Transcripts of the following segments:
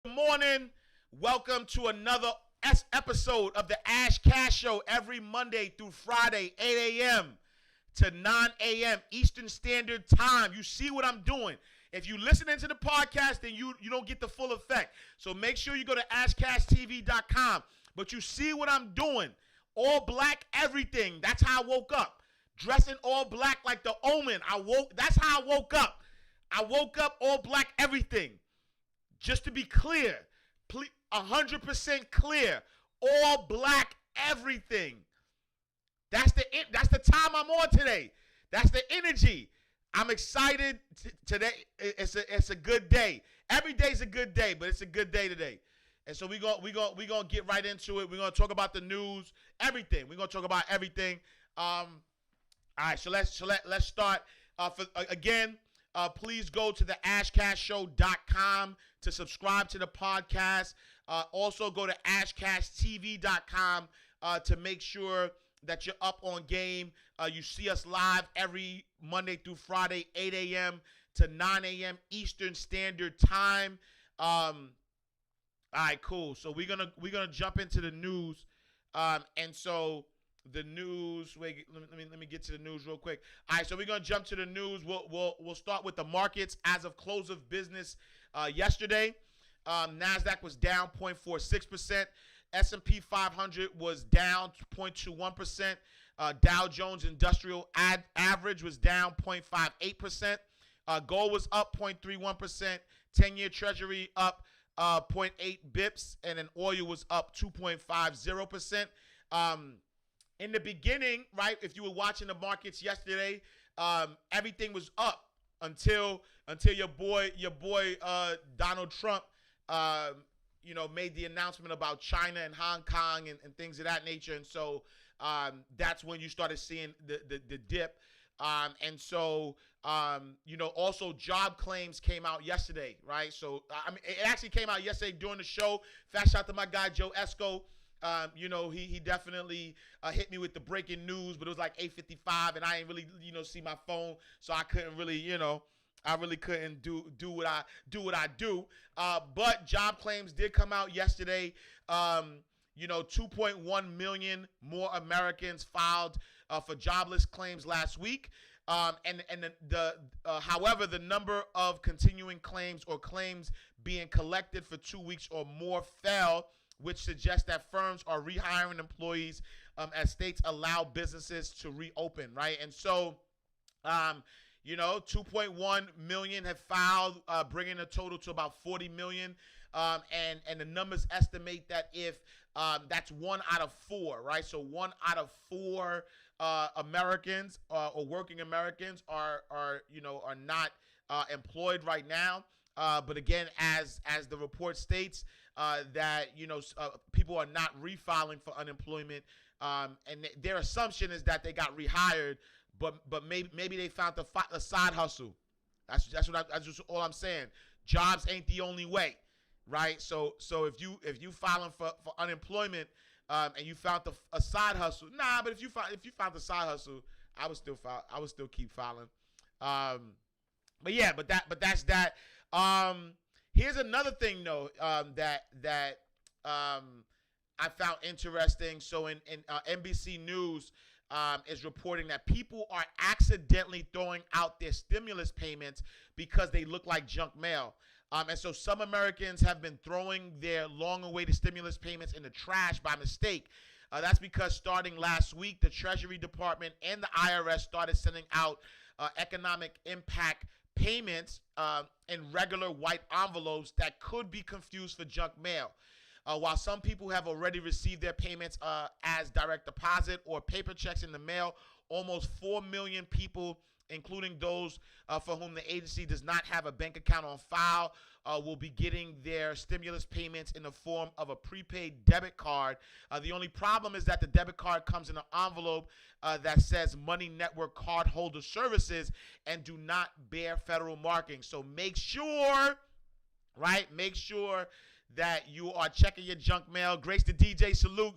Good morning. Welcome to another episode of the Ash Cash Show every Monday through Friday, 8 a.m. to 9 a.m. Eastern Standard Time. You see what I'm doing. If you listening to the podcast, then you don't get the full effect. So make sure you go to ashcashtv.com. But you see what I'm doing. All black everything. That's how I woke up. Dressing all black like the Omen. That's how I woke up. I woke up all black everything. Just to be clear, 100% clear, all black everything. That's the time I'm on today. That's the energy. I'm excited today. It's a good day. Every day's a good day, but it's a good day today. And so we gonna get right into it. We're gonna talk about the news, everything. We're gonna talk about everything. All right. So let's start. Please go to the ashcastshow.com to subscribe to the podcast. Also go to ashcashtv.com to make sure that you're up on game. You see us live every Monday through Friday, 8 a.m. to 9 a.m. Eastern Standard Time. All right, cool. So we're gonna jump into the news. And so the news. Wait, let me get to the news real quick. All right, so we're gonna jump to the news. We'll start with the markets as of close of business yesterday. Nasdaq was down 0.46%. S&P 500 was down 0.21%. Dow Jones Industrial Average was down 0.58%. Gold was up 0.31%. 10-year Treasury up 0.8 bips, and then oil was up 2.50%. In the beginning, right, if you were watching the markets yesterday, everything was up until your boy Donald Trump, made the announcement about China and Hong Kong and things of that nature. And so that's when you started seeing the dip. Also job claims came out yesterday, right? So, it actually came out yesterday during the show. Fast shout to my guy, Joe Esco. He definitely hit me with the breaking news, but it was like 8:55, and I ain't really, see my phone, so I couldn't really, I really couldn't do what I do. But job claims did come out yesterday. 2.1 million more Americans filed for jobless claims last week. However, the number of continuing claims or claims being collected for 2 weeks or more fell, which suggests that firms are rehiring employees as states allow businesses to reopen, right? And so, 2.1 million have filed, bringing the total to about 40 million. And the numbers estimate that if that's 1 out of 4, right? So 1 out of 4 Americans or working Americans are not employed right now. But again, as the report states, that people are not refiling for unemployment, and their assumption is that they got rehired, but maybe they found a side hustle. That's just all I'm saying. Jobs ain't the only way, right? So if you filing for unemployment, and you found a side hustle, but if you found the side hustle, I would still keep filing. But that's that. Here's another thing though, that I found interesting. So in NBC News is reporting that people are accidentally throwing out their stimulus payments because they look like junk mail. And so some Americans have been throwing their long-awaited stimulus payments in the trash by mistake. That's because starting last week, the Treasury Department and the IRS started sending out economic impact payments in regular white envelopes that could be confused for junk mail. While some people have already received their payments as direct deposit or paper checks in the mail, almost 4 million people, including those for whom the agency does not have a bank account on file, will be getting their stimulus payments in the form of a prepaid debit card. The only problem is that the debit card comes in an envelope that says Money Network Cardholder Services and do not bear federal marking. So make sure that you are checking your junk mail. Grace the DJ, salute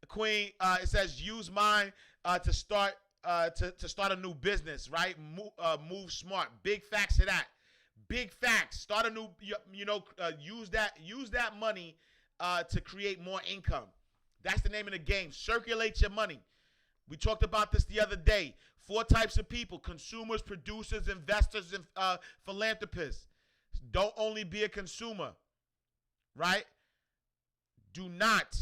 Queen. It says use mine to start a new business, right? Move smart. Big facts to that. Big facts. Start a new, use that money to create more income. That's the name of the game. Circulate your money. We talked about this the other day. 4 types of people: consumers, producers, investors, and philanthropists. Don't only be a consumer, right? Do not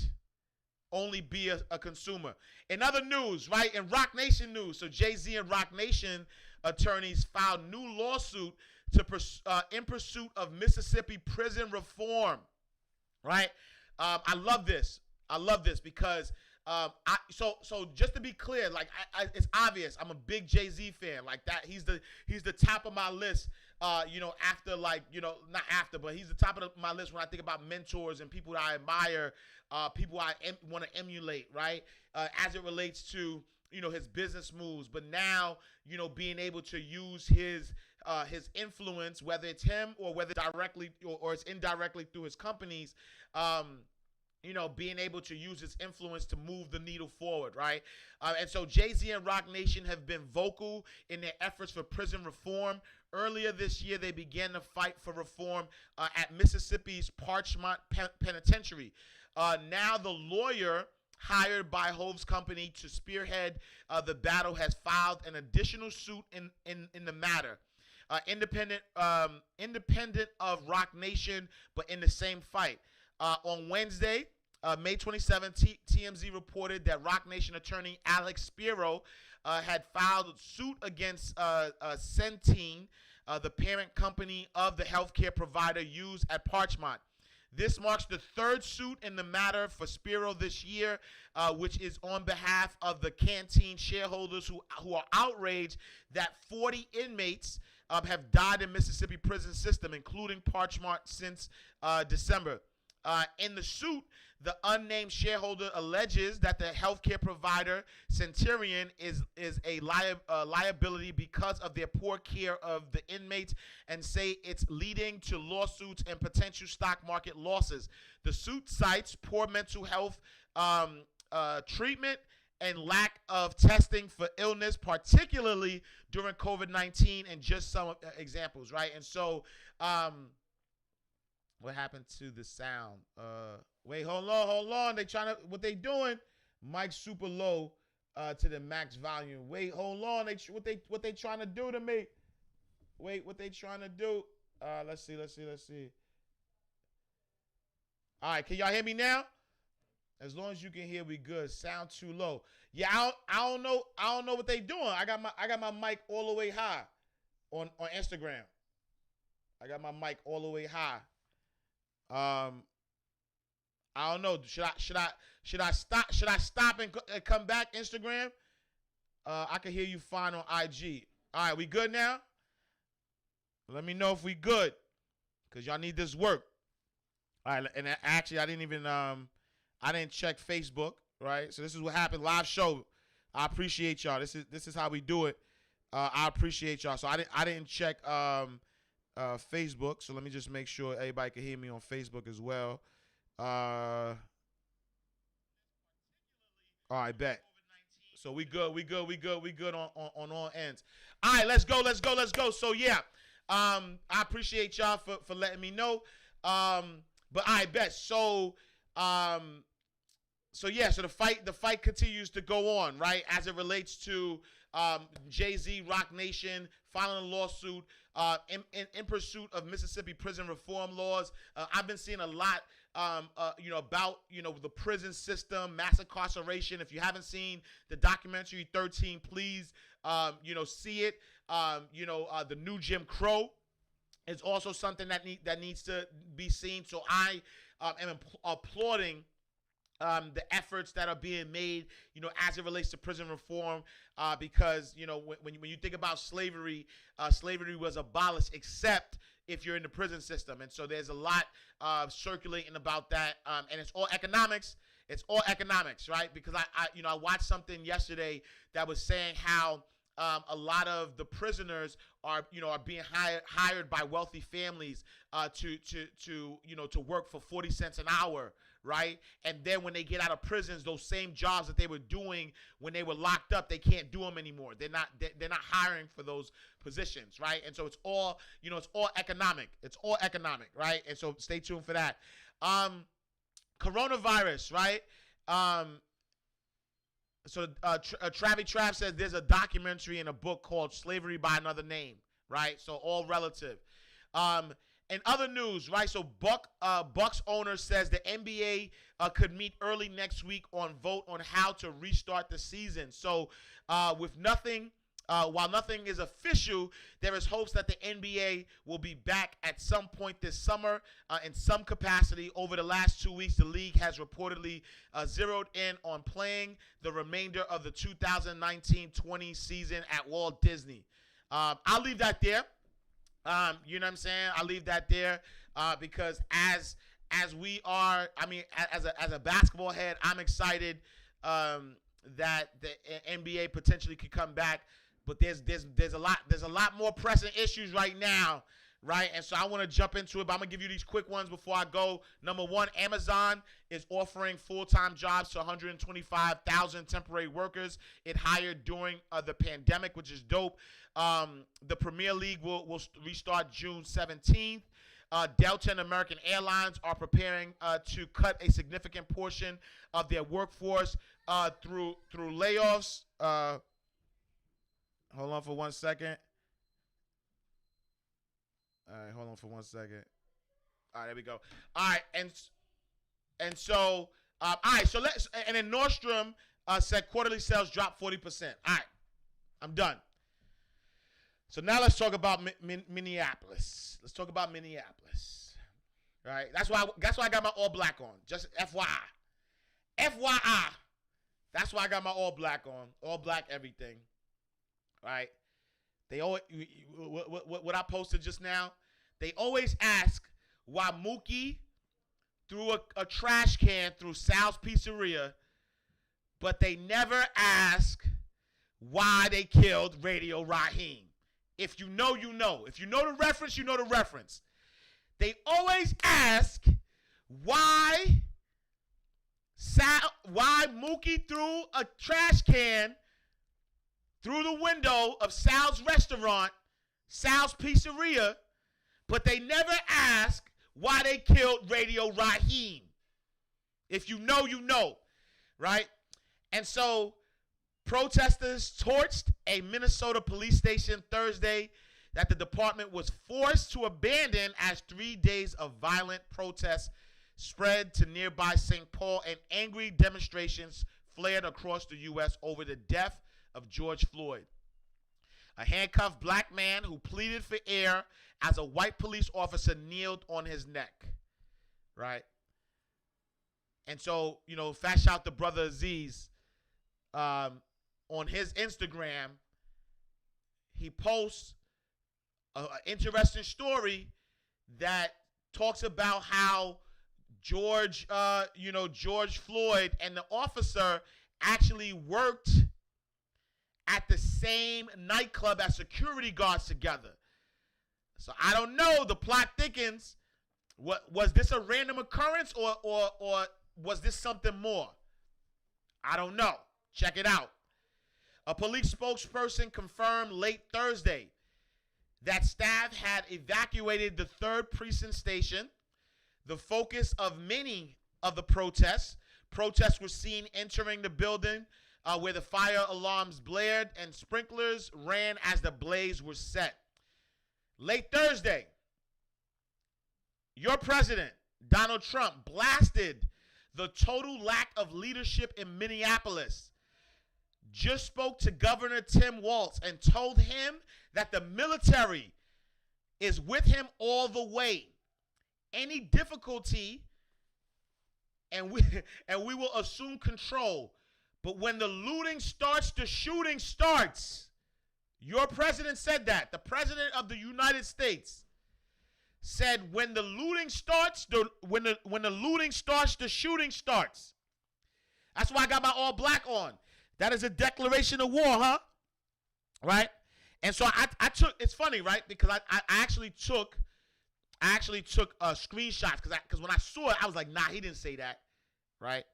only be a consumer. In other news, right, in RocNation news, so Z and RocNation attorneys filed new lawsuit in pursuit of Mississippi prison reform, right? I love this. Because so just to be clear, like it's obvious, I'm a big Jay-Z fan. Like that, he's the top of my list. After not after, but he's the top of my list when I think about mentors and people that I admire, people I want to emulate, right? As it relates to his business moves, but now being able to use his influence, whether it's him or whether directly or it's indirectly through his companies. Being able to use his influence to move the needle forward, right? And so Jay-Z and RocNation have been vocal in their efforts for prison reform. Earlier this year, they began to fight for reform at Mississippi's Parchment Penitentiary. Now the lawyer hired by Hove's company to spearhead the battle has filed an additional suit in the matter. Independent of RocNation, but in the same fight. On Wednesday, May 27th, TMZ reported that RocNation attorney Alex Spiro had filed a suit against Centene, the parent company of the healthcare provider used at Parchment. This marks the 3rd suit in the matter for Spiro this year, which is on behalf of the Canteen shareholders who are outraged that 40 inmates have died in Mississippi prison system, including Parchment, since December. In the suit, the unnamed shareholder alleges that the healthcare provider Centurion is a liability because of their poor care of the inmates, and say it's leading to lawsuits and potential stock market losses. The suit cites poor mental health treatment and lack of testing for illness, particularly during COVID-19, and just some examples, right? And so, what happened to the sound? Wait, hold on. What they doing? Mic's super low to the max volume. Wait, hold on. What they trying to do to me? Wait, what they trying to do? Let's see. All right, can y'all hear me now? As long as you can hear, we good. Sound too low. Yeah, I don't know what they doing. I got my mic all the way high on Instagram. I got my mic all the way high. I don't know. Should I stop and come back Instagram? I can hear you fine on IG. All right, we good now? Let me know if we good, cause y'all need this work. All right, and actually I didn't check Facebook, right? So this is what happened. Live show. I appreciate y'all. This is how we do it. I appreciate y'all. So I didn't check Facebook. So let me just make sure everybody can hear me on Facebook as well. All right, bet. So we good on all ends. All right, let's go. So yeah, I appreciate y'all for letting me know. But I bet. So yeah, so the fight continues to go on, right? As it relates to Jay-Z, RocNation filing a lawsuit in pursuit of Mississippi prison reform laws. I've been seeing a lot, about the prison system, mass incarceration. If you haven't seen the documentary 13, please, see it. The new Jim Crow is also something that needs to be seen. So I am applauding the efforts that are being made, as it relates to prison reform, because, when you think about slavery, slavery was abolished except if you're in the prison system. And so there's a lot circulating about that, and it's all economics. It's all economics, right? Because I watched something yesterday that was saying how a lot of the prisoners are being hired by wealthy families to work for 40 cents an hour, right? And then when they get out of prisons, those same jobs that they were doing when they were locked up, they can't do them anymore. They're not hiring for those positions, right? And so it's all economic. It's all economic, right? And so stay tuned for that. Coronavirus, right? So Travi Trav says there's a documentary and a book called Slavery by Another Name, right? So all relative. In other news, right? So Bucks owner says the NBA could meet early next week on vote on how to restart the season. So with nothing. While nothing is official, there is hopes that the NBA will be back at some point this summer in some capacity. Over the last 2 weeks, the league has reportedly zeroed in on playing the remainder of the 2019-20 season at Walt Disney. I'll leave that there. You know what I'm saying? I'll leave that there because as we are, I mean, as a basketball head, I'm excited that the NBA potentially could come back. But there's a lot more pressing issues right now, right? And so I want to jump into it, but I'm going to give you these quick ones before I go. Number one, Amazon is offering full-time jobs to 125,000 temporary workers it hired during the pandemic, which is dope. The Premier League will restart June 17th. Delta and American Airlines are preparing to cut a significant portion of their workforce through layoffs. Hold on for 1 second. All right, hold on for 1 second. All right, there we go. All right, and so all right, so and then Nordstrom said quarterly sales dropped 40%. All right, I'm done. So now let's talk about Minneapolis. Let's talk about Minneapolis. All right, that's why I got my all black on. Just FYI. FYI. That's why I got my all black on. All black everything. Right? They always what I posted just now. They always ask why Mookie threw a trash can through Sal's Pizzeria, but they never ask why they killed Radio Raheem. If you know, you know. If you know the reference, you know the reference. They always ask why Mookie threw a trash can through the window of Sal's restaurant, Sal's Pizzeria, but they never ask why they killed Radio Raheem. If you know, you know, right? And so protesters torched a Minnesota police station Thursday that the department was forced to abandon as 3 days of violent protests spread to nearby St. Paul and angry demonstrations flared across the U.S. over the death of George Floyd. A handcuffed black man who pleaded for air as a white police officer kneeled on his neck, right? And so, fat shout to Brother Aziz. On his Instagram, he posts an interesting story that talks about how George Floyd and the officer actually worked at the same nightclub as security guards together. So I don't know. The plot thickens. Was this a random occurrence or was this something more? I don't know. Check it out. A police spokesperson confirmed late Thursday that staff had evacuated the 3rd Precinct Station, the focus of many of the protests. Protests were seen entering the building where the fire alarms blared and sprinklers ran as the blaze was set. Late Thursday, your president, Donald Trump, blasted the total lack of leadership in Minneapolis. Just spoke to Governor Tim Walz and told him that the military is with him all the way. Any difficulty, and we will assume control. But when the looting starts, the shooting starts. Your president said that. The president of the United States said, when the looting starts, when the looting starts, the shooting starts. That's why I got my all black on. That is a declaration of war, huh? right? And so I took. It's funny, right? Because I actually took screenshots because when I saw it, I was like, nah, he didn't say that, right?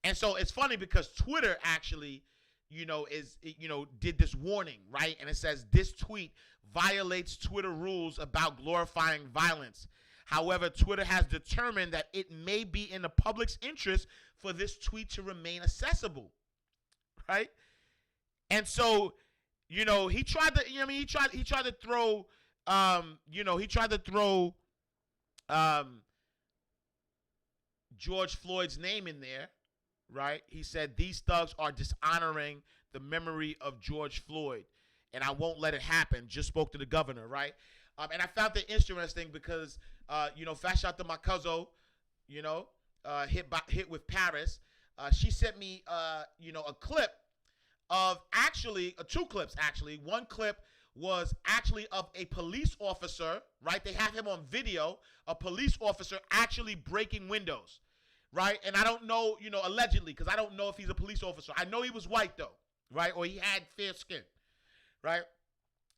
And so it's funny because Twitter actually, did this warning, right? And it says this tweet violates Twitter rules about glorifying violence. However, Twitter has determined that it may be in the public's interest for this tweet to remain accessible, right? And so, he tried to, he tried to throw, George Floyd's name in there, right? He said these thugs are dishonoring the memory of George Floyd, and I won't let it happen. Just spoke to the governor, right? And I found that interesting because, fast shout to my cousin, hit with Paris. She sent me, a clip of actually two clips. Actually, one clip was actually of a police officer, right? They have him on video, a police officer actually breaking windows, right? And I don't know, allegedly, because I don't know if he's a police officer. I know he was white, though, right? Or he had fair skin, right?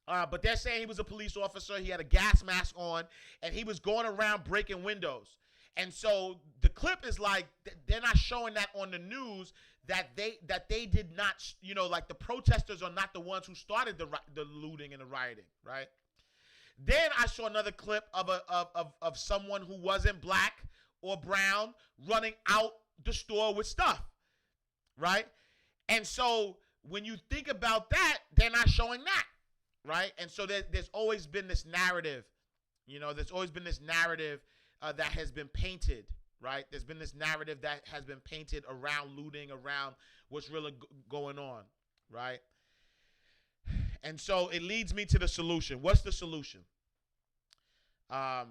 But they're saying he was a police officer. He had a gas mask on, and he was going around breaking windows. And so the clip is like, they're not showing that on the news, that they did not, like the protesters are not the ones who started the looting and the rioting, right? Then I saw another clip of someone who wasn't black or brown running out the store with stuff, right? And so when you think about that, they're not showing that, right? And so there's always been this narrative, that has been painted, right? There's been this narrative that has been painted around looting, around what's really going on, right? And so it leads me to the solution. What's the solution? And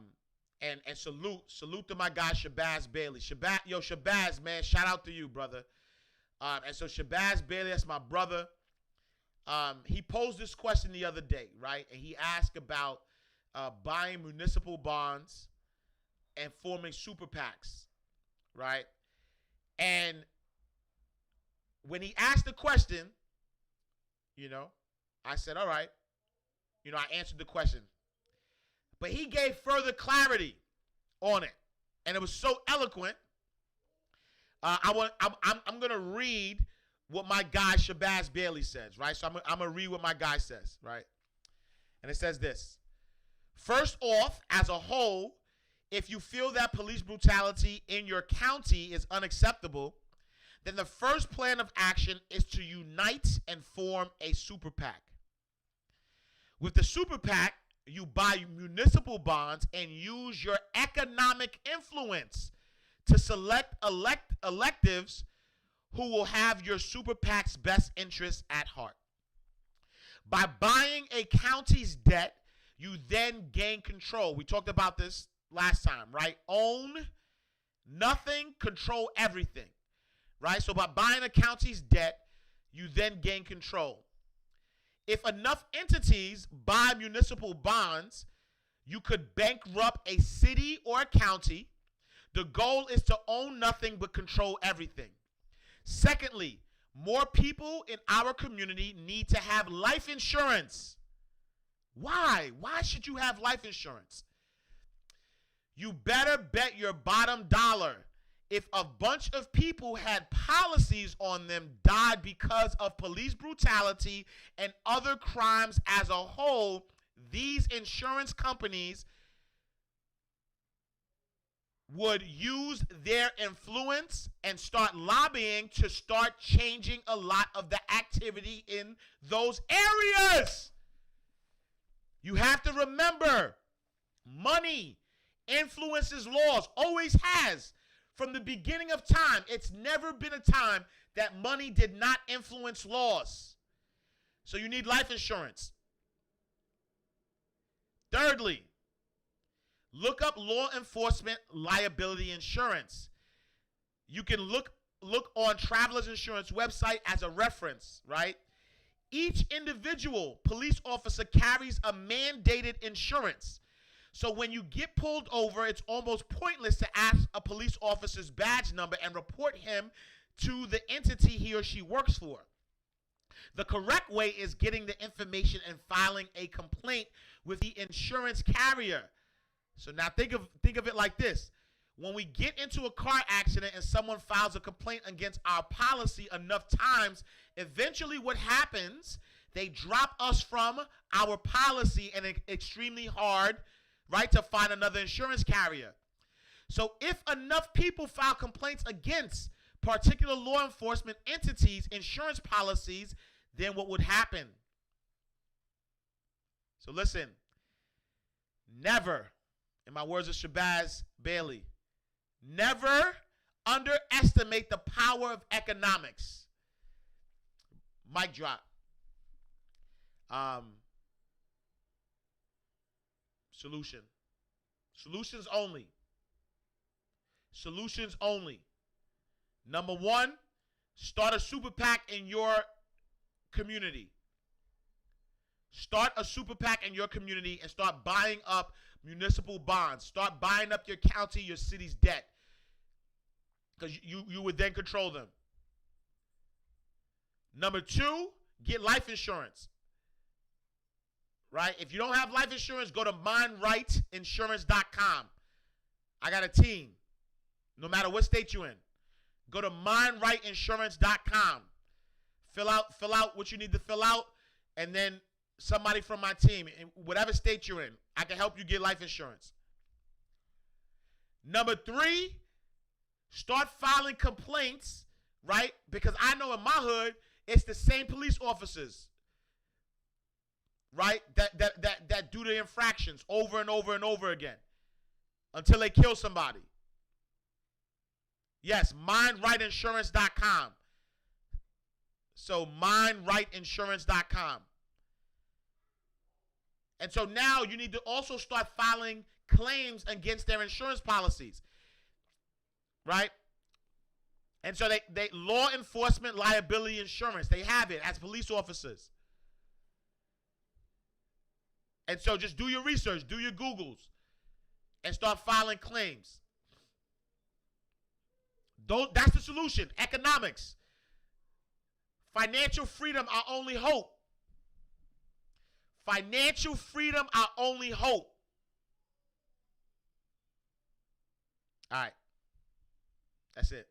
salute to my guy Shabazz Bailey. Shabazz, man, shout out to you, brother. And so Shabazz Bailey, that's my brother. He posed this question the other day, right? And he asked about buying municipal bonds and forming super PACs, right? And when he asked the question, I said, all right. I answered the question. But he gave further clarity on it. And it was so eloquent. I'm going to read what my guy Shabazz Bailey says, right? So I'm going to read what my guy says, right? And it says this. First off, as a whole, if you feel that police brutality in your county is unacceptable, then the first plan of action is to unite and form a super PAC. With the super PAC, you buy municipal bonds and use your economic influence to select electives who will have your super PAC's best interests at heart. By buying a county's debt, you then gain control. We talked about this last time, right? Own nothing, control everything, right? So by buying a county's debt, you then gain control. If enough entities buy municipal bonds, you could bankrupt a city or a county. The goal is to own nothing but control everything. Secondly, more people in our community need to have life insurance. Why? Why should you have life insurance? You better bet your bottom dollar if a bunch of people had policies on them died because of police brutality and other crimes as a whole, these insurance companies would use their influence and start lobbying to start changing a lot of the activity in those areas. You have to remember, money influences laws, always has. From the beginning of time, it's never been a time that money did not influence laws. So you need life insurance. Thirdly, look up law enforcement liability insurance. You can look on Travelers Insurance website as a reference, right? Each individual police officer carries a mandated insurance. So when you get pulled over, it's almost pointless to ask a police officer's badge number and report him to the entity he or she works for. The correct way is getting the information and filing a complaint with the insurance carrier. So now think of it like this. When we get into a car accident and someone files a complaint against our policy enough times, eventually what happens, they drop us from our policy, and it's extremely hard, right, to find another insurance carrier. So if enough people file complaints against particular law enforcement entities' insurance policies, then what would happen? So listen, never, in my words of Shabazz Bailey, never underestimate the power of economics. Mic drop. Solutions only. Solutions only. Number one, start a super PAC in your community. Start a super PAC in your community and start buying up municipal bonds. Start buying up your county, your city's debt, because you would then control them. Number two, get life insurance. Right? If you don't have life insurance, go to mindrightinsurance.com. I got a team, no matter what state you're in. Go to mindrightinsurance.com. Fill out what you need to fill out, and then somebody from my team, in whatever state you're in, I can help you get life insurance. Number three, start filing complaints, right? Because I know in my hood, it's the same police officers, right, that do the infractions over and over and over again until they kill somebody. Yes, mindrightinsurance.com. So mindrightinsurance.com. And so now you need to also start filing claims against their insurance policies, right? And so they law enforcement liability insurance, they have it as police officers. And so just do your research, do your Googles, and start filing claims. That's the solution. Economics. Financial freedom, our only hope. Financial freedom, our only hope. All right. That's it.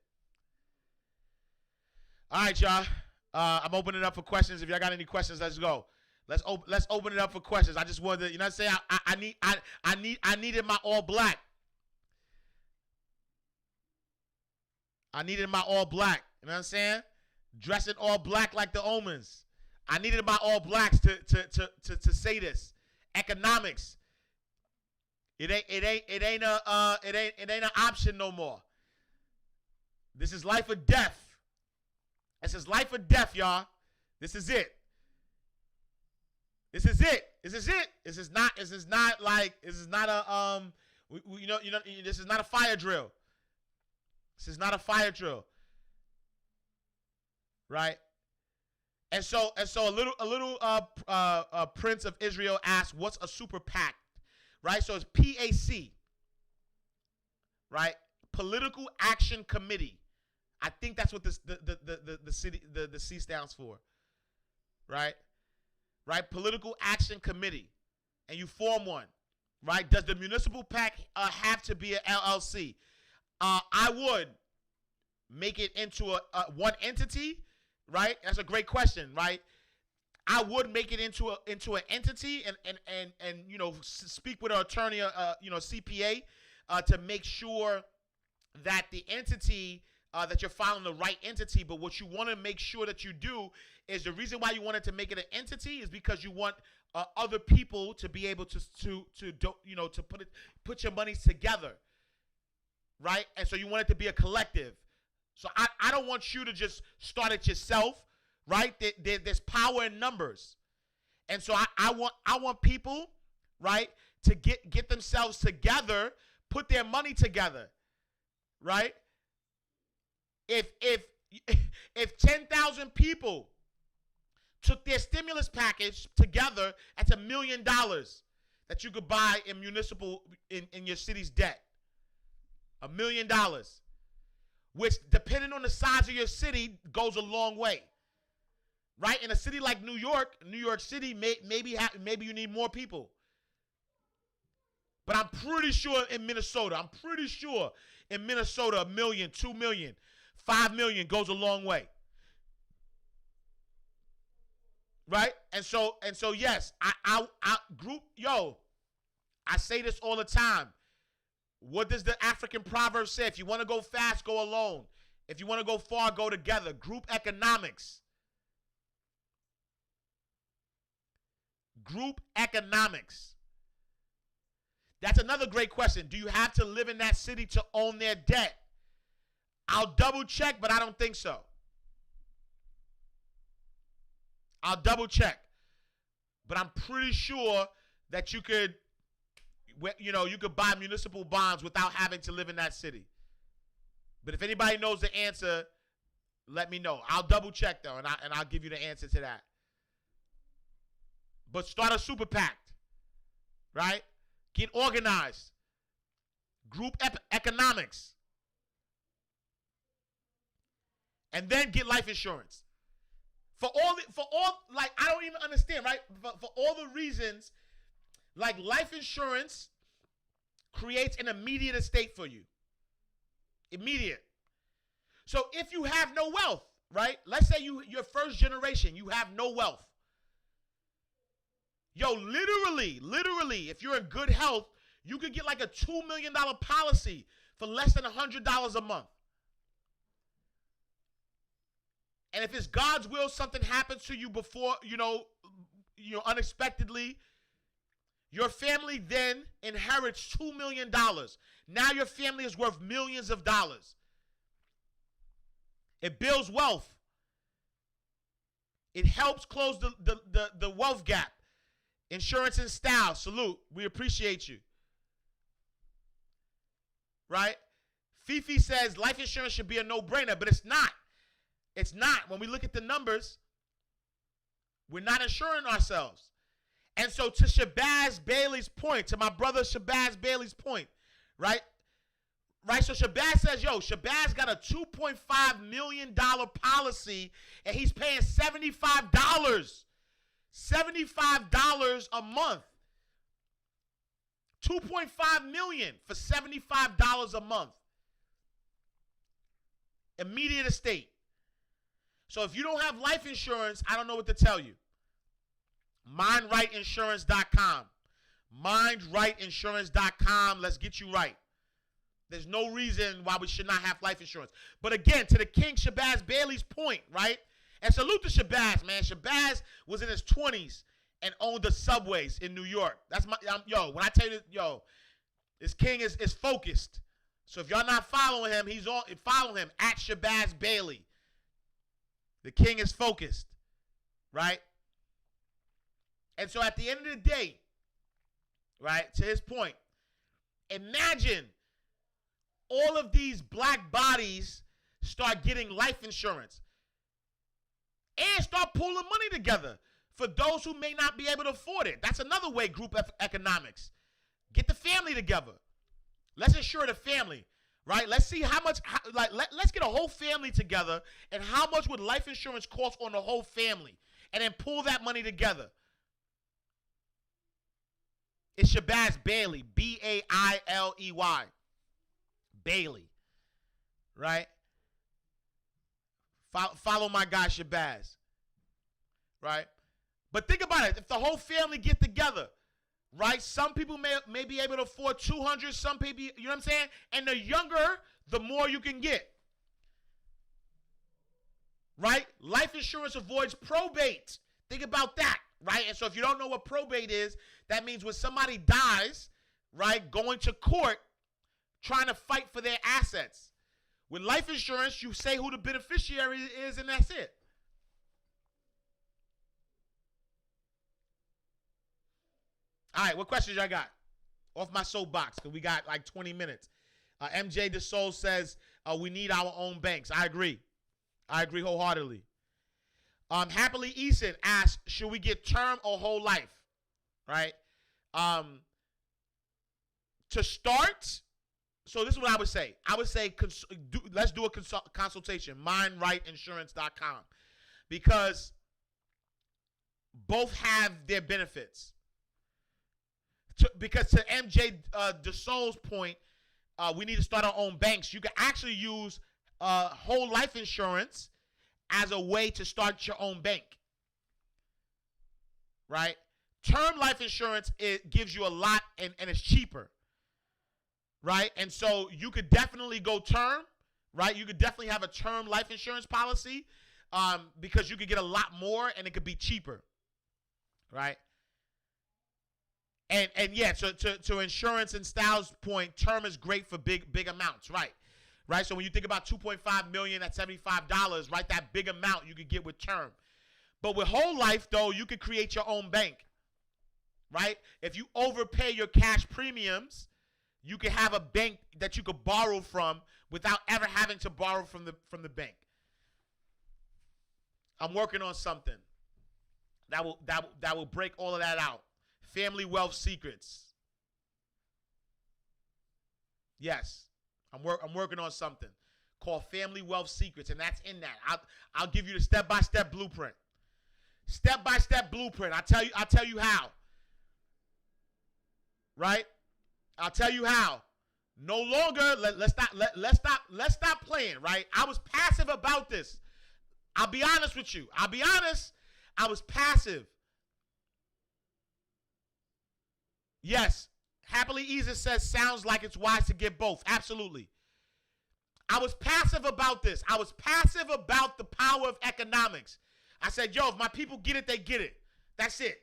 All right, y'all. I'm opening it up for questions. If y'all got any questions, let's go. Let's open it up for questions. I just wanted to, you know what I'm saying? I needed my all black. I needed my all black. You know what I'm saying? Dressing all black like the omens. I needed my all blacks to say this. Economics. It ain't an option no more. This is life or death. This is life or death, y'all. This is it. This is it. This is it. This is not a this is not a fire drill. This is not a fire drill. Right? And so a little Prince of Israel asked, what's a super PAC? Right? So it's PAC. Right? Political Action Committee. I think that's what the C stands for. Right? Right? Political Action Committee. And you form one. Right? Does the municipal PAC have to be an LLC? I would make it into a one entity, right? That's a great question, right? I would make it into an entity and you know, speak with an attorney, you know, CPA, to make sure that the entity that you're filing the right entity. But what you want to make sure that you do is, the reason why you wanted to make it an entity is because you want other people to be able to you know, to put your monies together. Right? And so you want it to be a collective. So I don't want you to just start it yourself, right? There's power in numbers. And so I want people, right, to get themselves together, put their money together, right? If 10,000 people took their stimulus package together, that's $1 million that you could buy in municipal in your city's debt. $1 million, which, depending on the size of your city, goes a long way. right? In a city like New York City, maybe you need more people. But I'm pretty sure in Minnesota, $1 million, 2 million, 5 million goes a long way. Right? And so yes, I say this all the time. What does the African proverb say? If you want to go fast, go alone. If you want to go far, go together. Group economics. Group economics. That's another great question. Do you have to live in that city to own their debt? I'll double check, but I don't think so. I'll double check. But I'm pretty sure that you could buy municipal bonds without having to live in that city. But if anybody knows the answer, let me know. I'll double check though, and I'll give you the answer to that. But start a super PAC, right? Get organized. Group economics. And then get life insurance. For all, like, I don't even understand, right? For all the reasons, like, life insurance creates an immediate estate for you. Immediate. So if you have no wealth, right? Let's say you're first generation, you have no wealth. Yo, literally, if you're in good health, you could get like a $2 million policy for less than $100 a month. And if it's God's will, something happens to you before, unexpectedly, your family then inherits $2 million. Now your family is worth millions of dollars. It builds wealth. It helps close the wealth gap. Insurance in style. Salute. We appreciate you. Right? Fifi says life insurance should be a no-brainer, but it's not. It's not. When we look at the numbers, we're not insuring ourselves. And so to Shabazz Bailey's point, to my brother Shabazz Bailey's point, right? Right? So Shabazz says, Shabazz got a $2.5 million policy and he's paying $75. $75 a month. $2.5 million for $75 a month. Immediate estate. So if you don't have life insurance, I don't know what to tell you. MindRightInsurance.com. MindRightInsurance.com. Let's get you right. There's no reason why we should not have life insurance. But again, to the King Shabazz Bailey's point, right? And salute to Shabazz, man. Shabazz was in his 20s and owned the subways in New York. That's when I tell you this, this King is focused. So if y'all not following him, follow him at Shabazz Bailey. The King is focused, right? And so at the end of the day, right, to his point, imagine all of these black bodies start getting life insurance and start pooling money together for those who may not be able to afford it. That's another way, group economics. Get the family together. Let's insure the family. Right? Let's see how much, let's get a whole family together and how much would life insurance cost on the whole family and then pull that money together. It's Shabazz Bailey, B-A-I-L-E-Y. Bailey. Right? Follow my guy Shabazz. Right? But think about it. If the whole family get together, right? Some people may be able to afford 200. Some people, you know what I'm saying? And the younger, the more you can get. Right? Life insurance avoids probate. Think about that, right? And so if you don't know what probate is, that means when somebody dies, right, going to court, trying to fight for their assets. With life insurance, you say who the beneficiary is, and that's it. All right, what questions y'all got? Off my soapbox, because we got like 20 minutes. MJ DeSoul says, we need our own banks. I agree. I agree wholeheartedly. Happily Eason asks, should we get term or whole life? Right? To start, so this is what I would say. I would say let's do a consultation, mindrightinsurance.com. Because both have their benefits. Because to MJ DeSoul's point, we need to start our own banks. You can actually use whole life insurance as a way to start your own bank, right? Term life insurance, it gives you a lot and it's cheaper, right? And so you could definitely go term, right? You could definitely have a term life insurance policy because you could get a lot more and it could be cheaper, right? And yeah, to insurance and Styles' point, term is great for big amounts, right? Right. So when you think about $2.5 million at $75, right, that big amount you could get with term. But with whole life, though, you could create your own bank, right? If you overpay your cash premiums, you can have a bank that you could borrow from without ever having to borrow from the bank. I'm working on something that will break all of that out. Family wealth secrets. Yes, I'm working on something called family wealth secrets, and that's in that. I'll give you the step-by-step blueprint. Step-by-step blueprint. I'll tell you how. Right? I'll tell you how. No longer let's stop playing, right? I was passive about this. I'll be honest with you. I'll be honest. I was passive. Yes, Happily Easy says sounds like it's wise to get both. Absolutely. I was passive about this. I was passive about the power of economics. I said, yo, if my people get it, they get it. That's it.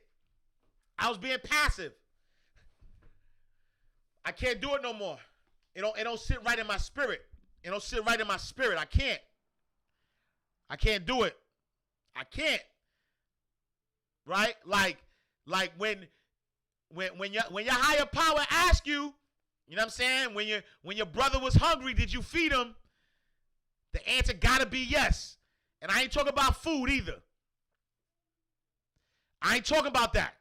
I was being passive. I can't do it no more. It don't sit right in my spirit. It don't sit right in my spirit. I can't. I can't do it. I can't. Right? Like when your higher power asks you, you know what I'm saying? When your brother was hungry, did you feed him? The answer gotta be yes. And I ain't talking about food either. I ain't talking about that.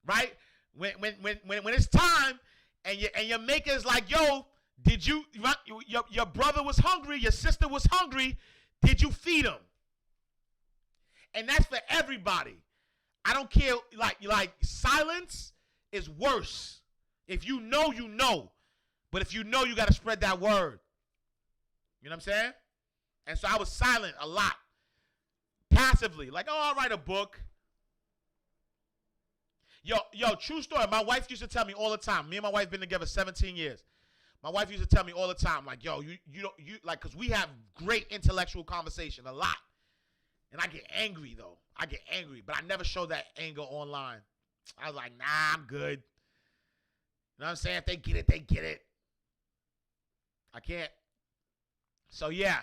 Right? When it's time and your maker is like, yo, did you your brother was hungry, your sister was hungry, did you feed him? And that's for everybody. I don't care, like silence is worse. If you know, you know. But if you know, you got to spread that word. You know what I'm saying? And so I was silent a lot. Passively. Like, oh, I'll write a book. Yo, true story. My wife used to tell me all the time. Me and my wife been together 17 years. My wife used to tell me all the time, like, yo, you like, because we have great intellectual conversation a lot. And I get angry, though. I get angry, but I never show that anger online. I was like, nah, I'm good. You know what I'm saying? If they get it, they get it. I can't. So yeah.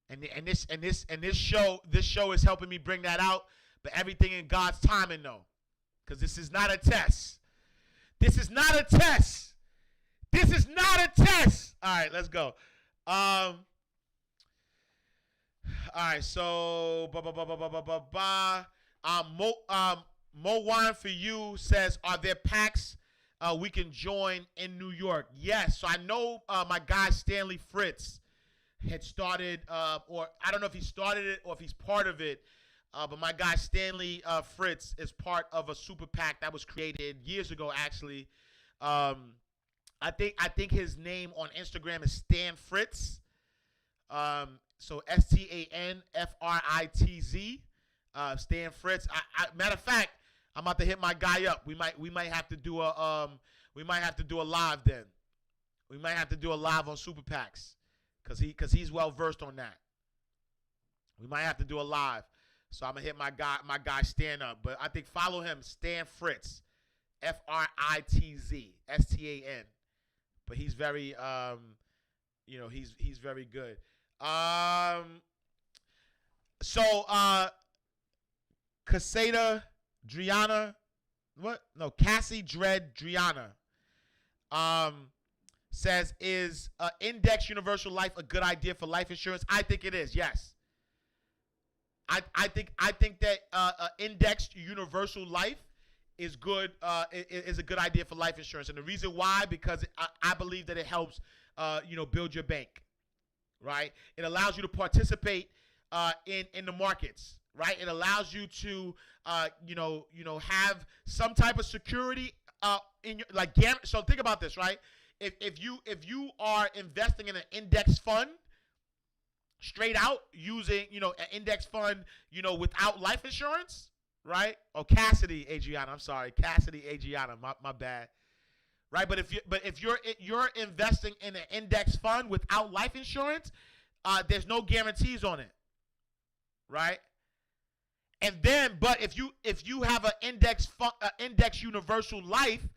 And this show is helping me bring that out, but everything in God's timing, though. Because this is not a test. This is not a test. This is not a test. All right, let's go. All right, so Mo Wine for You says, are there PACs we can join in New York? Yes. So I know my guy Stanley Fritz had started, or I don't know if he started it or if he's part of it, but my guy Stanley Fritz is part of a super PAC that was created years ago, actually. I think his name on Instagram is Stan Fritz. So STANFRITZ, Stan Fritz. Matter of fact, I'm about to hit my guy up. We might have to do a live then. We might have to do a live on Super PACs, cause he's well versed on that. We might have to do a live. So I'm gonna hit my guy Stan up. But I think follow him, Stan Fritz, FRITZ, STAN. But he's very he's very good. Casada Driana, Cassie Dread Driana, says, is index universal life a good idea for life insurance? I think it is. Yes. I think that indexed universal life is good. Is a good idea for life insurance, and the reason why, because I believe that it helps build your bank. Right? It allows you to participate in the markets, right? It allows you to, have some type of security in your So think about this, right? If you are investing in an index fund, straight out using an index fund, without life insurance, right? Oh, Cassidy Adriana, I'm sorry, Cassidy Adriana, my bad. Right, but if you're investing in an index fund without life insurance, there's no guarantees on it, right? And then, but if you have an index universal life,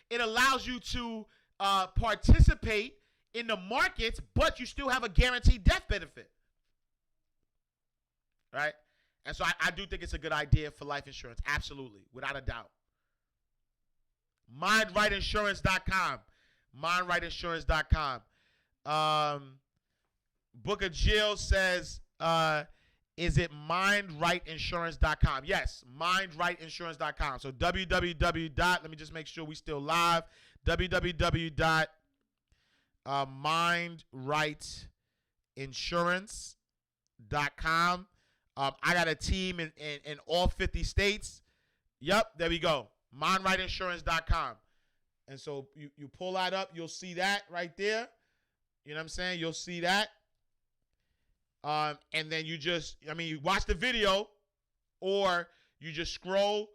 it allows you to participate in the markets, but you still have a guaranteed death benefit, right? And so I do think it's a good idea for life insurance, absolutely, without a doubt. MindRightInsurance.com. MindRightInsurance.com. Booker Jill says, is it MindRightInsurance.com? Yes, MindRightInsurance.com. So let me just make sure we still live. www.mindrightinsurance.com. I got a team in all 50 states. Yep, there we go. MindRightInsurance.com. And so you pull that up, you'll see that right there. You know what I'm saying? You'll see that. And then you watch the video, or you just scroll.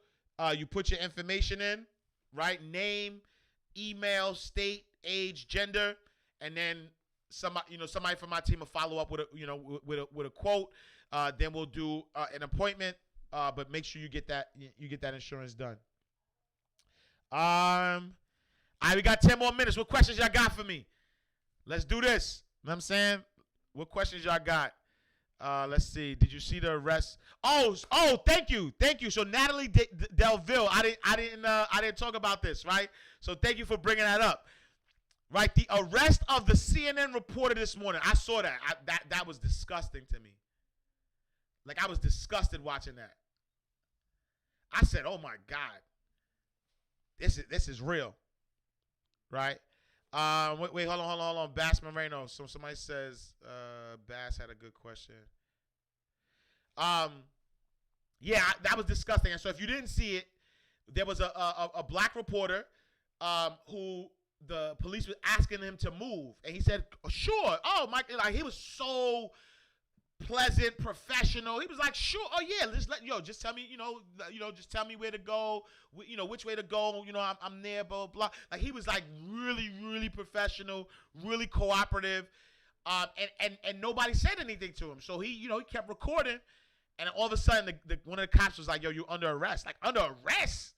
You put your information in, right? Name, email, state, age, gender, and then somebody from my team will follow up with a quote. Then we'll do an appointment. But make sure you get that insurance done. We got 10 more minutes. What questions y'all got for me? Let's do this. You know what I'm saying? What questions y'all got? Let's see. Did you see the arrest? Oh, thank you. So Natalie Delville, I didn't talk about this, right? So thank you for bringing that up. Right, the arrest of the CNN reporter this morning. I saw that. That was disgusting to me. Like, I was disgusted watching that. I said, "Oh my God, this is real." Right? Wait, hold on. Bass Moreno. So somebody says Bass had a good question. Yeah, that was disgusting. And so if you didn't see it, there was a black reporter who the police was asking him to move, and he said, "Sure." Oh my! Like, he was so pleasant, professional. He was like, "Sure. Oh yeah, just tell me, just tell me where to go, which way to go. I'm there, blah, blah, blah." Like, he was like really, really professional, really cooperative. And nobody said anything to him. So he kept recording, and all of a sudden one of the cops was like, "Yo, you under arrest." Like, under arrest?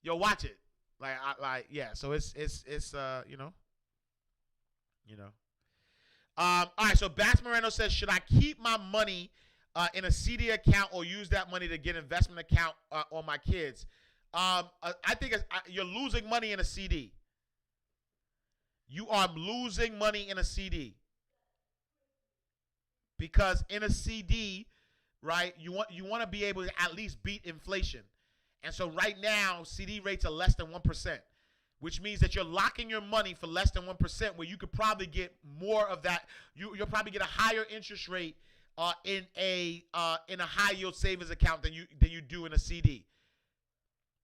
Yo, watch it. Yeah. So it's all right, so Bass Moreno says, should I keep my money in a CD account or use that money to get investment account on my kids? I think you're losing money in a CD. You are losing money in a CD. Because in a CD, right, you want to be able to at least beat inflation. And so right now, CD rates are less than 1%. Which means that you're locking your money for less than 1%, where you could probably get more of that. You'll probably get a higher interest rate in a high yield savings account than you do in a CD,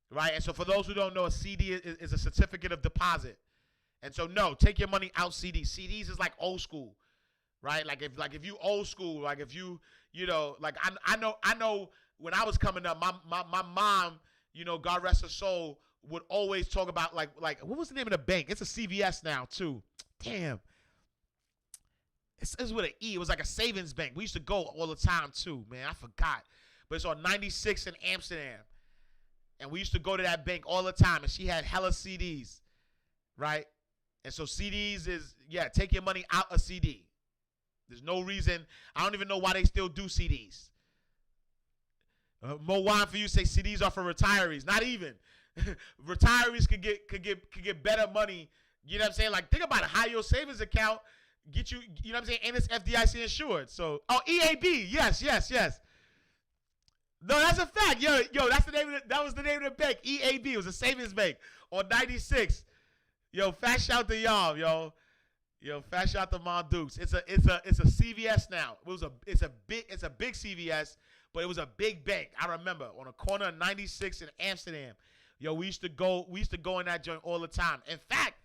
right? And so for those who don't know, a CD is a certificate of deposit. And so no, take your money out CDs. CDs is like old school, right? Like if you old school, like if I know when I was coming up, my mom, God rest her soul, would always talk about like what was the name of the bank? It's a CVS now too. Damn. It's with an E. It was like a savings bank. We used to go all the time too, man. I forgot. But it's on 96 in Amsterdam. And we used to go to that bank all the time. And she had hella CDs, right? And so CDs is, take your money out of CD. There's no reason. I don't even know why they still do CDs. Mo Wine for you say CDs are for retirees. Not even. Retirees could get better money. You know what I'm saying? Like, think about it. High yield savings account get you. You know what I'm saying? And it's FDIC insured. So, EAB. Yes. No, that's a fact. Yo, that's the name of that was the name of the bank. EAB. It was a savings bank on 96. Yo, fat shout to y'all, yo. Fat shout to Mom Dukes. It's a CVS now. It's a big CVS, but it was a big bank. I remember on a corner of 96 in Amsterdam. Yo, we used to go in that joint all the time. In fact,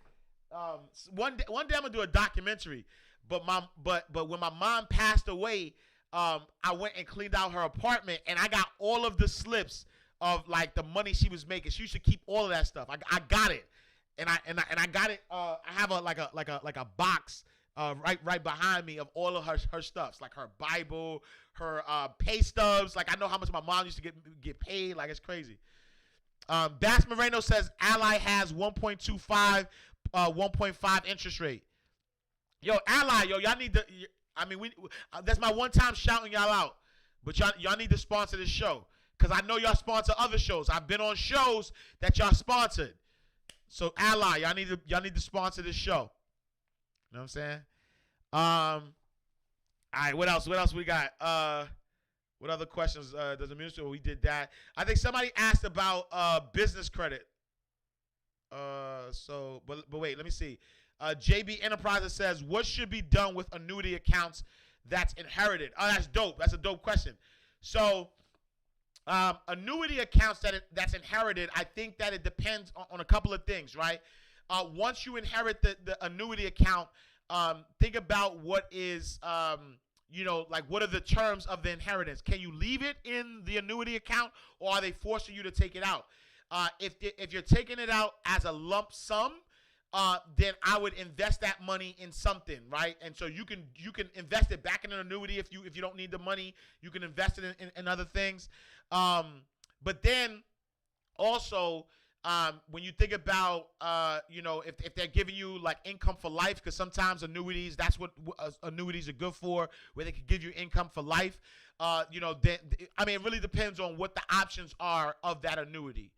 one day I'm gonna do a documentary. But when my mom passed away, I went and cleaned out her apartment, and I got all of the slips of like the money she was making. She used to keep all of that stuff. I got it, and I got it. I have a box right behind me of all of her stuffs, like her Bible, her pay stubs. Like I know how much my mom used to get paid. Like it's crazy. Bass Moreno says Ally has 1.25, 1.5 interest rate. Yo, Ally, y'all need to. I mean, that's my one time shouting y'all out, but y'all need to sponsor this show because I know y'all sponsor other shows. I've been on shows that y'all sponsored. So Ally, y'all need to sponsor this show. You know what I'm saying? All right, what else? What else we got? What other questions does the minister? We did that. I think somebody asked about business credit. But wait, let me see. JB Enterprises says, what should be done with annuity accounts that's inherited? Oh, that's dope. That's a dope question. So, annuity accounts that's inherited, I think that it depends on a couple of things, right? Once you inherit the annuity account, think about what is, like what are the terms of the inheritance? Can you leave it in the annuity account, or are they forcing you to take it out? If you're taking it out as a lump sum, then I would invest that money in something, right? And so you can invest it back in an annuity if you don't need the money. You can invest it in other things. But then also when you think about if they're giving you like income for life, because sometimes annuities, that's what annuities are good for, where they can give you income for life. It really depends on what the options are of that annuity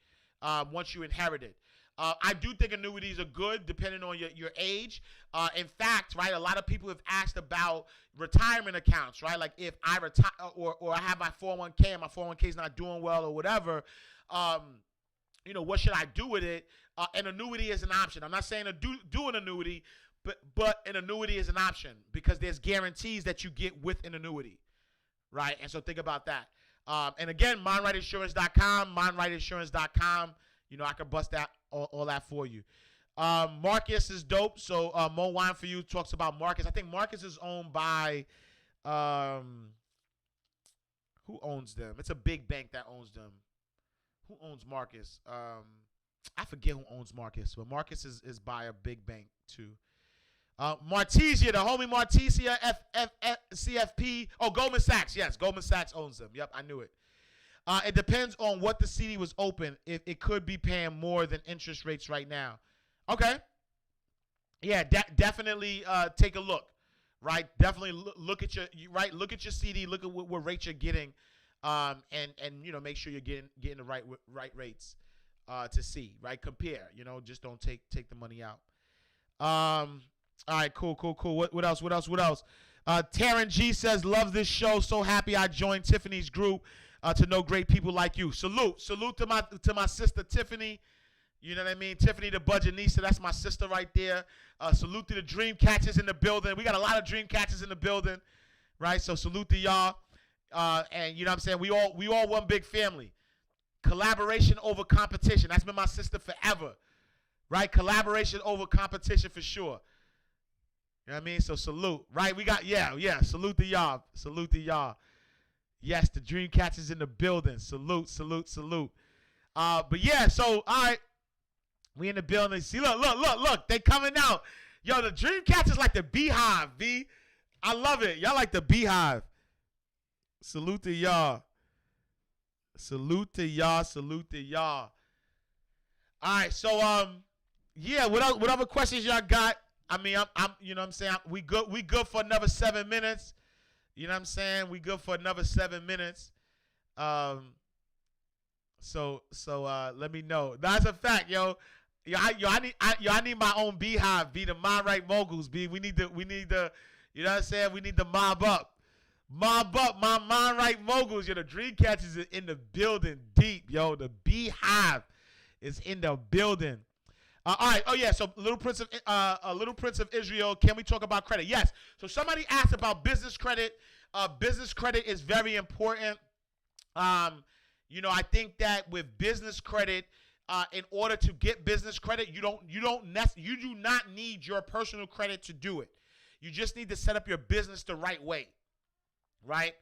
once you inherit it. I do think annuities are good depending on your age. In fact, right, a lot of people have asked about retirement accounts, right? Like if I retire or I have my 401k and my 401k is not doing well or whatever, what should I do with it? An annuity is an option. I'm not saying to do an annuity, but an annuity is an option because there's guarantees that you get with an annuity, right? And so think about that. And again, mindrightinsurance.com. I can bust that all that for you. Marcus is dope. So Mo Wine for You talks about Marcus. I think Marcus is owned by who owns them? It's a big bank that owns them. Who owns Marcus? I forget who owns Marcus, but Marcus is by a big bank too. Martisia, the homie Martisia, CFP. Oh, Goldman Sachs. Yes, Goldman Sachs owns them. Yep, I knew it. It depends on what the CD was open. If it could be paying more than interest rates right now. Okay. Yeah, definitely take a look. Right? Definitely look at your CD, look at what rates you're getting, and make sure you're getting the right rates to see, right? Compare, just don't take the money out. All right, cool. What else? Taryn G says, love this show. So happy I joined Tiffany's group. To know great people like you. Salute to my sister Tiffany. You know what I mean? Tiffany the Budgetnista, that's my sister right there. Salute to the dream catchers in the building. We got a lot of dream catchers in the building, right? So salute to y'all. And you know what I'm saying? We all one big family. Collaboration over competition. That's been my sister forever, right? Collaboration over competition for sure. You know what I mean? So salute, right? We got Salute to y'all. Yes, the dream catchers in the building. Salute. But yeah, so all right, we in the building. See, look, they coming out. Yo, the dream catchers like the beehive, B. I love it. Y'all like the beehive. Salute to y'all. All right, so what other questions y'all got? I mean, I'm you know what I'm saying? We good for another 7 minutes. You know what I'm saying? We good for another 7 minutes. So let me know. That's a fact, yo. I need my own beehive, be the Mind Right Moguls, be. We need to, you know what I'm saying? We need to mob up my Mind Right Moguls. Yo, the dream catchers is in the building deep, yo. The beehive is in the building. All right. Oh yeah. So Little Prince of Israel. Can we talk about credit? Yes. So somebody asked about business credit. Business credit is very important. I think that with business credit, in order to get business credit, you do not need your personal credit to do it. You just need to set up your business the right way, right?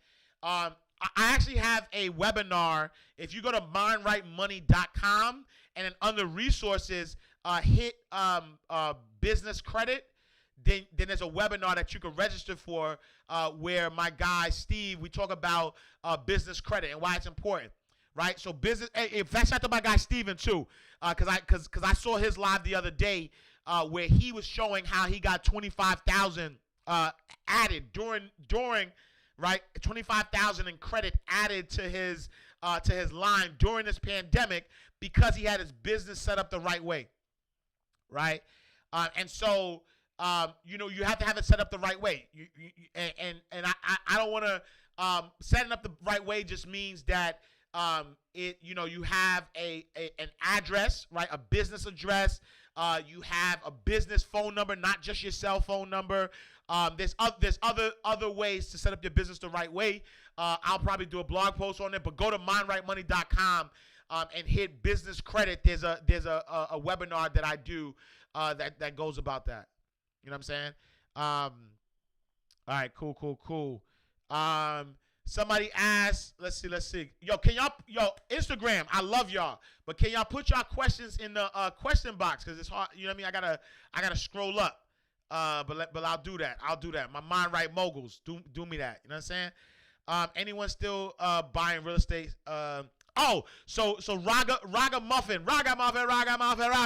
I actually have a webinar. If you go to mindrightmoney.com and then under resources, hit business credit, then there's a webinar that you can register for where my guy Steve, we talk about business credit and why it's important, right? So business. In fact, shout out to my guy Steven too, because I saw his live the other day where he was showing how he got 25,000 added during right, 25,000 in credit added to his line during this pandemic because he had his business set up the right way, right? And so you have to have it set up the right way. I don't want to setting up the right way just means that you have an address, right, a business address. You have a business phone number, not just your cell phone number. There's other ways to set up your business the right way. I'll probably do a blog post on it, but go to mindrightmoney.com and hit business credit. There's a webinar that I do that goes about that. You know what I'm saying? All right, cool. Somebody asked, let's see. Yo, Instagram, I love y'all, but can y'all put y'all questions in the question box? Because it's hard, you know what I mean? I gotta scroll up. But I'll do that. My Mind Right moguls, do me that. You know what I'm saying? Anyone still buying real estate? So Ragamuffin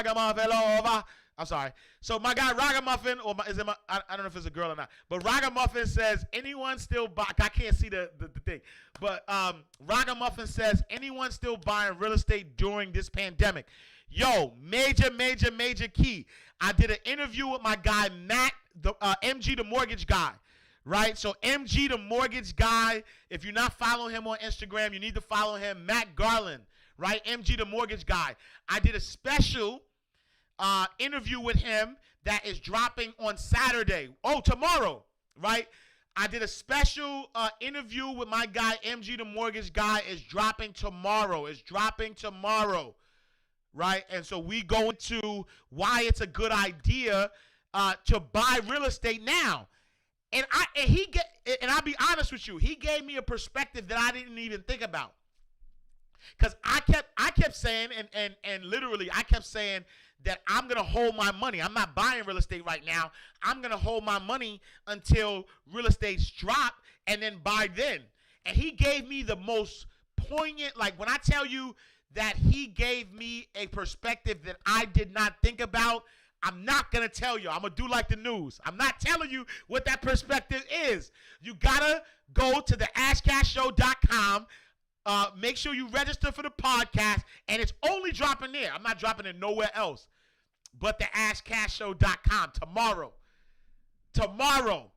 over. I'm sorry. So my guy Ragamuffin, I don't know if it's a girl or not, but Ragamuffin says, anyone still buy? I can't see the thing, but Ragamuffin says, anyone still buying real estate during this pandemic? Yo, major key. I did an interview with my guy Matt, the MG the mortgage guy, right? So MG the mortgage guy, if you're not following him on Instagram, you need to follow him, Matt Garland, right? MG the mortgage guy. I did a special interview with him that is dropping on Saturday. Oh, tomorrow, right? I did a special interview with my guy MG the mortgage guy. Is dropping tomorrow. Right? And so we go into why it's a good idea to buy real estate now. And I'll be honest with you, he gave me a perspective that I didn't even think about. Because I kept saying, and literally I kept saying that I'm going to hold my money. I'm not buying real estate right now. I'm going to hold my money until real estate's drop and then buy then. And he gave me the most poignant, like when I tell you that he gave me a perspective that I did not think about, I'm not going to tell you. I'm going to do like the news. I'm not telling you what that perspective is. You got to go to the ashcashshow.com. Make sure you register for the podcast, and it's only dropping there. I'm not dropping it nowhere else but the ashcashshow.com tomorrow.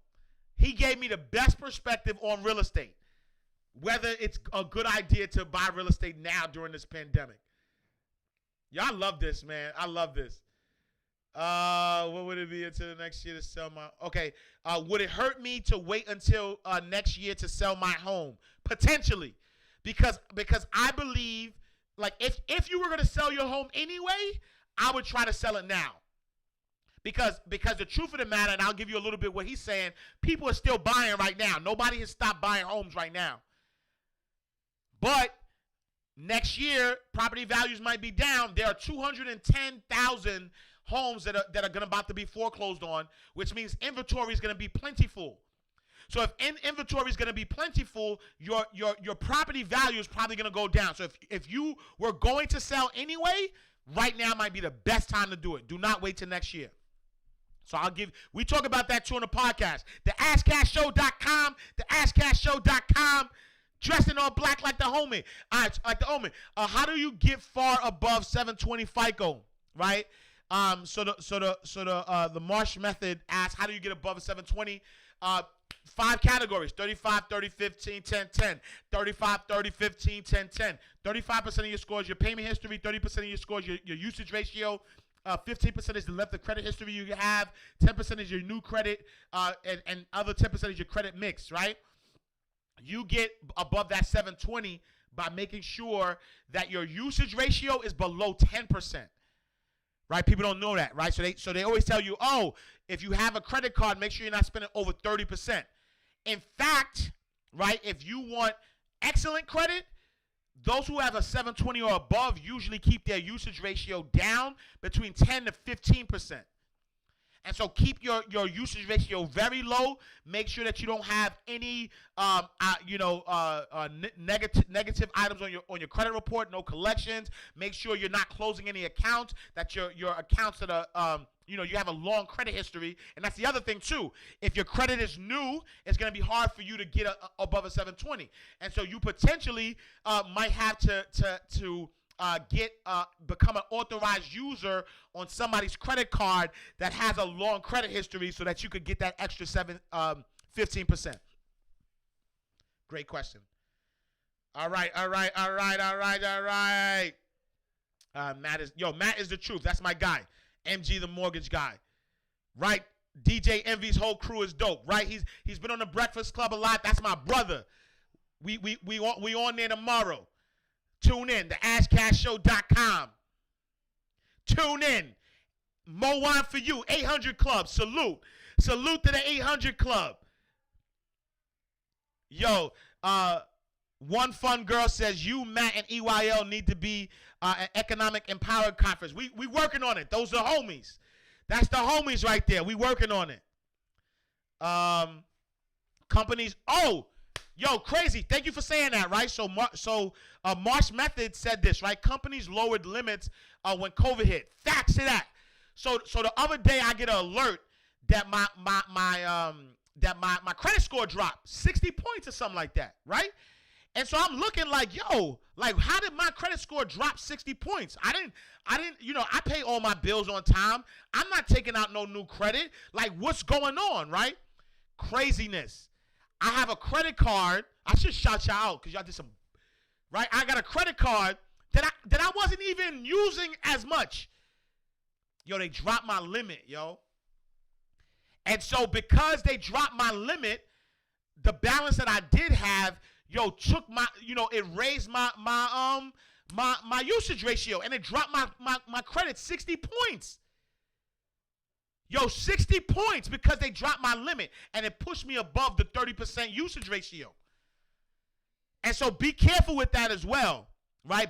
He gave me the best perspective on real estate, whether it's a good idea to buy real estate now during this pandemic. Y'all love this, man. I love this. What would it be until next year to sell my? Okay. Would it hurt me to wait until next year to sell my home? Potentially, because I believe, like, if you were going to sell your home anyway, I would try to sell it now. Because the truth of the matter, and I'll give you a little bit what he's saying, people are still buying right now. Nobody has stopped buying homes right now. But next year, property values might be down. There are 210,000 homes that are going about to be foreclosed on, which means inventory is going to be plentiful. So if inventory is going to be plentiful, your property value is probably going to go down. So if you were going to sell anyway, right now might be the best time to do it. Do not wait till next year. So we talk about that too on the podcast. The AskCashShow.com, dressing all black like the homie. All right, like the homie. How do you get far above 720 FICO, right? So the Marsh method asks, how do you get above a 720? 5 categories: 35, 30, 15, 10, 10. 35, 30, 15, 10, 10. 35% of your scores, your payment history. 30% of your scores, your usage ratio. 15% is the length of credit history you have. 10% is your new credit, and other 10% is your credit mix, right? You get above that 720 by making sure that your usage ratio is below 10%. Right? People don't know that, right? So they always tell you, oh, if you have a credit card, make sure you're not spending over 30%. In fact, right, if you want excellent credit, those who have a 720 or above usually keep their usage ratio down between 10 to 15%. And so keep your usage ratio very low. Make sure that you don't have any negative items on your credit report, no collections. Make sure you're not closing any accounts, that your accounts that are you have a long credit history. And that's the other thing too. If your credit is new, it's going to be hard for you to get above a 720. And so you potentially might have to become an authorized user on somebody's credit card that has a long credit history so that you could get that extra 15%. Great question. All right. Matt is the truth. That's my guy. MG, the mortgage guy. Right? DJ Envy's whole crew is dope. Right? He's been on the Breakfast Club a lot. That's my brother. We on there tomorrow. Tune in, theashcashshow.com. Tune in. Mo Wine for you, 800 Club. Salute to the 800 Club. Yo, one fun girl says you, Matt, and EYL need to be an economic empowered conference. We working on it. Those are homies. That's the homies right there. We working on it. Companies. Oh. Yo, crazy. Thank you for saying that, right? So Marsh Method said this, right? Companies lowered limits when COVID hit. Facts to that. So the other day I get an alert that my credit score dropped 60 points or something like that, right? And so I'm looking like, yo, like how did my credit score drop 60 points? I didn't, I pay all my bills on time. I'm not taking out no new credit. Like what's going on, right? Craziness. I have a credit card. I should shout y'all out because y'all did some, right? I got a credit card that I wasn't even using as much. Yo, they dropped my limit, yo. And so because they dropped my limit, the balance that I did have, yo, took my, it raised my usage ratio and it dropped my credit 60 points. Yo, 60 points because they dropped my limit and it pushed me above the 30% usage ratio. And so be careful with that as well, right?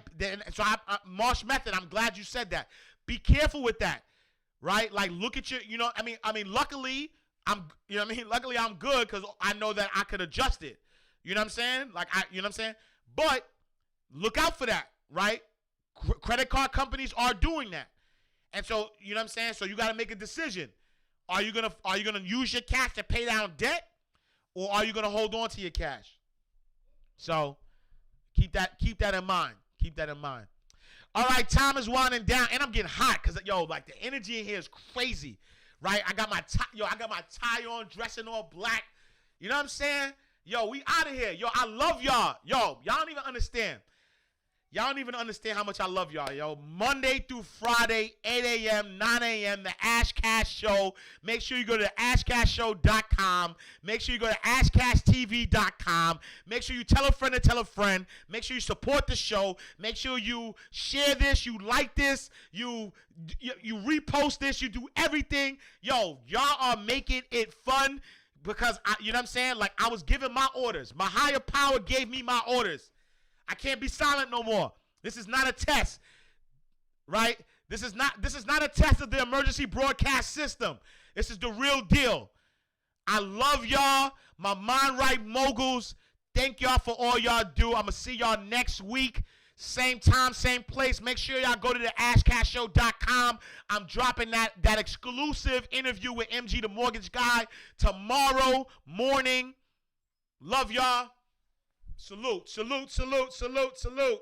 So Marsh Method, I'm glad you said that. Be careful with that, right? Like look at your, luckily Luckily I'm good because I know that I could adjust it. You know what I'm saying? But look out for that, right? Credit card companies are doing that. And so, you know what I'm saying? So you got to make a decision. Are you gonna use your cash to pay down debt, or are you gonna hold on to your cash? So keep that in mind. Keep that in mind. All right, time is winding down, and I'm getting hot because like the energy in here is crazy, right? I got my tie on, dressing all black. You know what I'm saying? Yo, we out of here. Yo, I love y'all. Yo, y'all don't even understand. Y'all don't even understand how much I love y'all, yo. Monday through Friday, 8 a.m., 9 a.m., the Ash Cash Show. Make sure you go to ashcashshow.com. Make sure you go to ashcashtv.com. Make sure you tell a friend to tell a friend. Make sure you support the show. Make sure you share this, you like this, you repost this, you do everything. Yo, y'all are making it fun because, you know what I'm saying? Like, I was given my orders. My higher power gave me my orders. I can't be silent no more. This is not a test, right? This is not a test of the emergency broadcast system. This is the real deal. I love y'all, my Mind Right moguls. Thank y'all for all y'all do. I'm going to see y'all next week. Same time, same place. Make sure y'all go to the ashcashshow.com. I'm dropping that exclusive interview with MG the Mortgage Guy tomorrow morning. Love y'all. Salute, salute, salute, salute, salute.